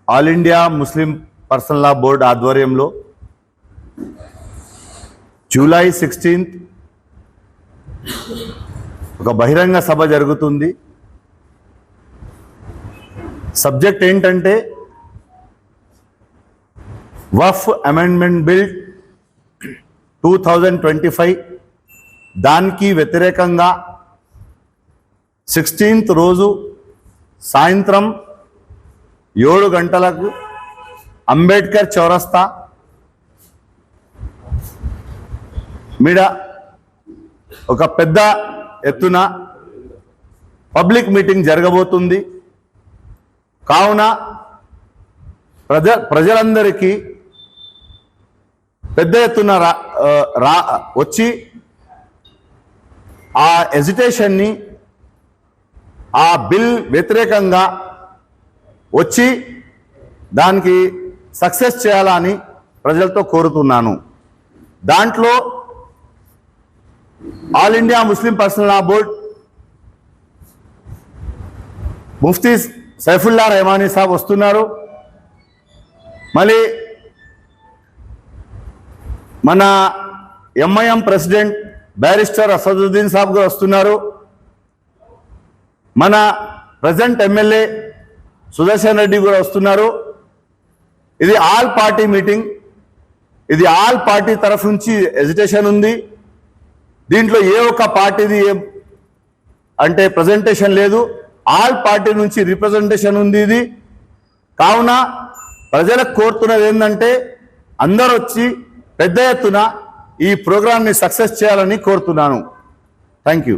All India Muslim personal law board ఆధ్వర్యంలో July 16th ఒక బహిరంగ సభ జరుగుతుంది. సబ్జెక్ట్ ఏంటంటే వక్ఫ్ అమెండ్మెంట్ బిల్ 2025 దానికి వ్యతిరేకంగా 16th రోజు సాయంత్రం 7 గంటలకు అంబేద్కర్ చౌరస్తా మీద ఒక పెద్ద ఎత్తున పబ్లిక్ మీటింగ్ జరగబోతుంది. కావున ప్రజలందరికీ పెద్ద ఎత్తున వచ్చి ఆ ఎజిటేషన్ని ఆ బిల్ వ్యతిరేకంగా వచ్చి దానికి సక్సెస్ చేయాలని ప్రజలతో కోరుతున్నాను. దాంట్లో all India Muslim personal law board Mufti Saifullah Rehmani sahab వస్తున్నారు. మళ్ళీ మన ఎంఐఎం ప్రెసిడెంట్ బ్యారిస్టర్ అసదుద్దీన్ సాబ్ గారు వస్తున్నారు. మన ప్రజెంట్ ఎమ్మెల్యే సుదర్శన్ రెడ్డి కూడా వస్తున్నారు. ఇది ఆల్ పార్టీ మీటింగ్. ఇది ఆల్ పార్టీ తరఫు నుంచి ఎజిటేషన్ ఉంది. దీంట్లో ఏ ఒక్క పార్టీది అంటే ప్రజెంటేషన్ లేదు. ఆల్ పార్టీ నుంచి రిప్రజెంటేషన్ ఉంది. ఇది కావున ప్రజలకు కోరుతున్నది ఏంటంటే అందరూ వచ్చి పెద్ద ఎత్తున ఈ ప్రోగ్రామ్ని సక్సెస్ చేయాలని కోరుతున్నాను. Thank you.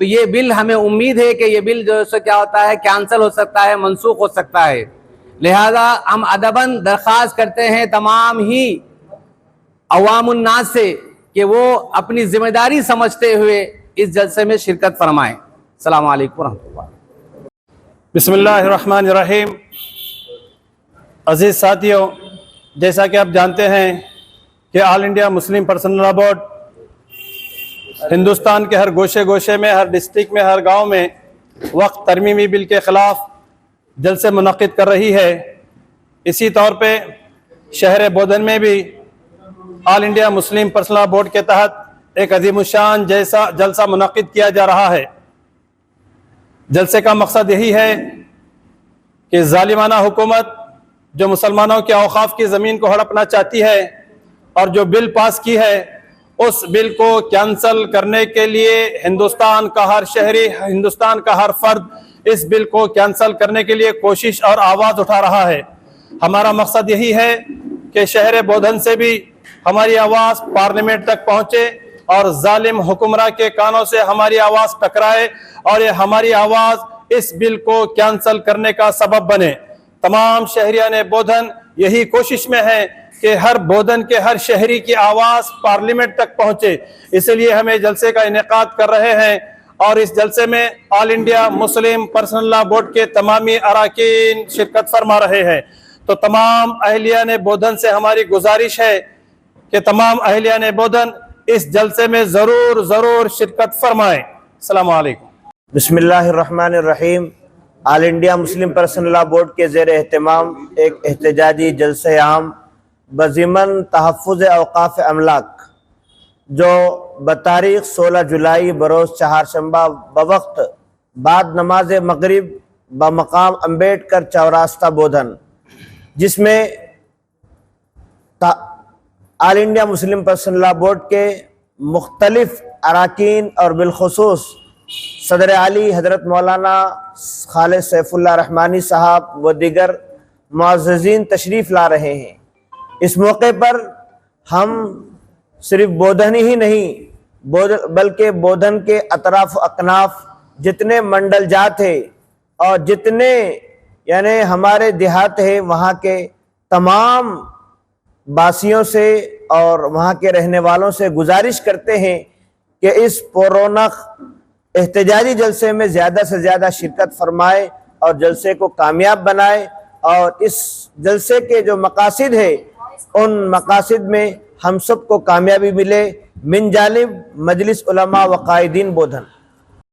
تو یہ بل ہمیں امید ہے کہ یہ بل جو ہے کیا ہوتا ہے کینسل ہو سکتا ہے, منسوخ ہو سکتا ہے. لہذا ہم ادباً درخواست کرتے ہیں تمام ہی عوام الناس سے کہ وہ اپنی ذمہ داری سمجھتے ہوئے اس جلسے میں شرکت فرمائیں. السلام علیکم ورحمۃ اللہ. بسم اللہ الرحمن الرحیم. عزیز ساتھیوں، جیسا کہ آپ جانتے ہیں کہ آل انڈیا مسلم پرسنل لا بورڈ ہندوستان کے ہر گوشے گوشے میں، ہر ڈسٹرکٹ میں، ہر گاؤں میں وقت ترمیمی بل کے خلاف جلسے منعقد کر رہی ہے. اسی طور پہ شہر بودھن میں بھی آل انڈیا مسلم پرسنل لا بورڈ کے تحت ایک عظیم الشان جلسہ منعقد کیا جا رہا ہے. جلسے کا مقصد یہی ہے کہ ظالمانہ حکومت جو مسلمانوں کے اوقاف کی زمین کو ہڑپنا چاہتی ہے اور جو بل پاس کی ہے، اس بل کو کینسل کرنے کے لیے ہندوستان کا ہر شہری، ہندوستان کا ہر فرد اس بل کو کینسل کرنے کے لیے کوشش اور آواز اٹھا رہا ہے. ہمارا مقصد یہی ہے کہ شہر بودھن سے بھی ہماری آواز پارلیمنٹ تک پہنچے اور ظالم حکمراں کے کانوں سے ہماری آواز ٹکرائے اور یہ ہماری آواز اس بل کو کینسل کرنے کا سبب بنے. تمام شہریان بودھن یہی کوشش میں ہیں کہ ہر بودھن کے ہر شہری کی آواز پارلیمنٹ تک پہنچے. اس لیے ہمیں جلسے کا انعقاد کر رہے ہیں اور اس جلسے میں آل انڈیا مسلم پرسنل لا بورڈ کے تمامی اراکین شرکت فرما رہے ہیں. تو تمام اہلیان بودھن سے ہماری گزارش ہے کہ تمام اہلیان بودھن اس جلسے میں ضرور شرکت فرمائیں. السلام علیکم. بسم اللہ الرحمن الرحیم. آل انڈیا مسلم پرسنل لا بورڈ کے زیر اہتمام ایک احتجاجی جلسہ عام بضمن تحفظ اوقاف املاک جو بتاریخ 16 جولائی بروز چہارشنبہ بوقت بعد نماز مغرب بمقام امبیڈکر چوراستہ بودھن، جس میں آل انڈیا مسلم پرسنل لا بورڈ کے مختلف اراکین اور بالخصوص صدر عالی حضرت مولانا خالد سیف اللہ رحمانی صاحب و دیگر معززین تشریف لا رہے ہیں. اس موقع پر ہم صرف بودھن ہی نہیں بلکہ بودھن کے اطراف و اکناف جتنے منڈل جات ہیں اور جتنے یعنی ہمارے دیہات ہیں وہاں کے تمام باسیوں سے اور وہاں کے رہنے والوں سے گزارش کرتے ہیں کہ اس پررونق احتجاجی جلسے میں زیادہ سے زیادہ شرکت فرمائے اور جلسے کو کامیاب بنائے اور اس جلسے کے جو مقاصد ہے ان مقاصد میں ہم سب کو کامیابی ملے. من جانب مجلس علماء و قائدین بودھن.